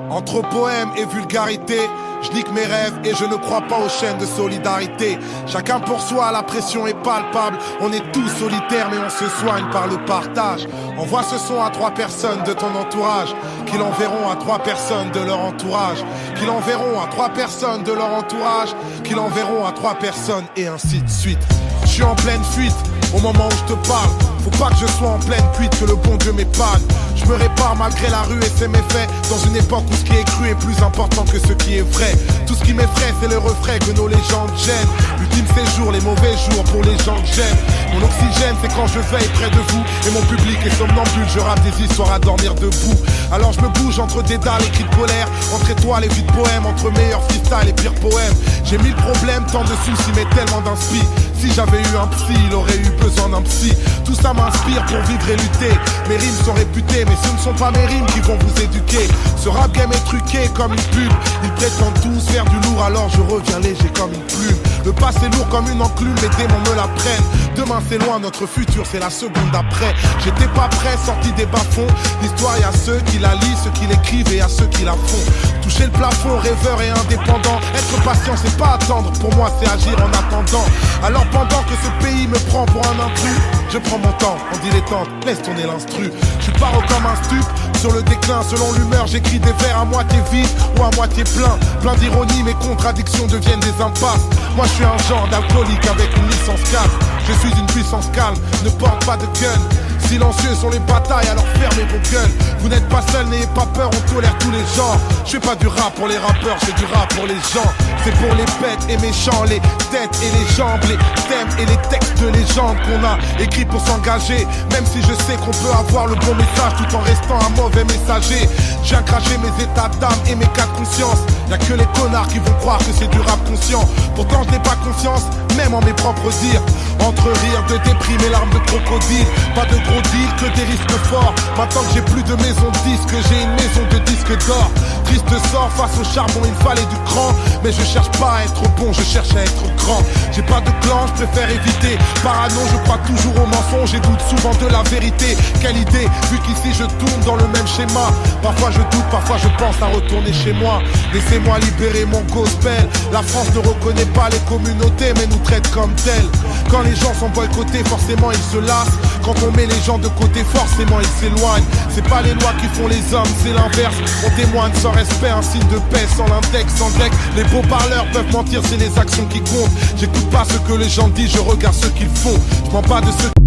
Entre poème et vulgarité, je nique mes rêves et je ne crois pas aux chaînes de solidarité. Chacun pour soi, la pression est palpable. On est tous solitaires mais on se soigne par le partage. Envoie ce son à 3 personnes de ton entourage, qui l'enverront à 3 personnes de leur entourage, qui l'enverront à 3 personnes de leur entourage, qui l'enverront à 3 personnes et ainsi de suite. Je suis en pleine fuite au moment où je te parle. Faut pas que je sois en pleine cuite, que le bon Dieu m'épargne. Je me répare malgré la rue et ses méfaits, dans une époque où ce qui est cru est plus important que ce qui est vrai. Tout ce qui m'effraie c'est le refrain que nos légendes gênent. L'ultime séjour, les mauvais jours pour les gens que j'aime. Mon oxygène c'est quand je veille près de vous, et mon public est somnambule, je rappe des histoires à dormir debout. Alors je me bouge entre des dalles et cris de colère, entre étoiles et vies de poèmes, entre meilleurs freestyle et pires poèmes. J'ai 1000 problèmes, tant de soucis mais tellement d'inspi. Si j'avais eu un psy, il aurait eu besoin d'un psy. Tout ça m'inspire pour vivre et lutter. Mes rimes sont réputées, mais ce ne sont pas mes rimes qui vont vous éduquer. Ce rap game est truqué comme une pub. Ils prétendent tous faire du lourd, alors je reviens léger comme une plume. Le passé lourd comme une enclume, les démons me la prennent. Demain c'est loin, notre futur c'est la seconde d'après. J'étais pas prêt, sorti des bas-fonds. L'histoire y a ceux qui la lisent, ceux qui l'écrivent et à ceux qui la font. Toucher le plafond, rêveur et indépendant. Être patient c'est pas attendre, pour moi c'est agir en attendant. Alors pendant que ce pays me prend pour un intrus, je prends mon temps, en dilettante, laisse tourner l'instru. Je suis paro comme un stup, sur le déclin, selon l'humeur, j'écris des vers à moitié vides ou à moitié plein. Plein d'ironie, mes contradictions deviennent des impasses. Moi je suis un genre d'alcoolique avec une licence 4. Je suis une puissance calme, ne porte pas de gun. Silencieux sont les batailles, alors fermez vos gueules. Vous n'êtes pas seul, n'ayez pas peur, on tolère tous les genres. Je fais pas du rap pour les rappeurs, je fais du rap pour les gens. C'est pour les bêtes et méchants, les têtes et les jambes, les thèmes et les textes de légende qu'on a écrits pour s'engager. Même si je sais qu'on peut avoir le bon message tout en restant un mauvais messager. Je viens cracher mes états d'âme et mes cas de conscience. Y'a que les connards qui vont croire que c'est du rap conscient. Pourtant je n'ai pas confiance, même en mes propres dires. Entre rire de déprime et larmes de crocodile. Pas de gros deal, que des risques forts. Maintenant que j'ai plus de maison de disques, j'ai une maison de disques d'or. Triste sort, face au charbon il fallait du cran. Mais je cherche pas à être bon, je cherche à être grand. J'ai pas de clan, je préfère éviter. Parano, je crois toujours au mensonge et doute souvent de la vérité. Quelle idée, vu qu'ici je tourne dans le même schéma. Parfois je doute, parfois je pense à retourner chez moi. Laissez-moi libérer mon gospel. La France ne reconnaît pas les communautés mais nous traite comme tels. Quand les gens sont boycottés, forcément ils se lassent. Quand on met les gens de côté, forcément ils s'éloignent. C'est pas les lois qui font les hommes, c'est l'inverse. On témoigne sans respect, un signe de paix, sans l'index, sans deck. Les beaux parleurs peuvent mentir, c'est les actions qui comptent. J'écoute pas ce que les gens disent, je regarde ce qu'ils font. Je mens pas de ce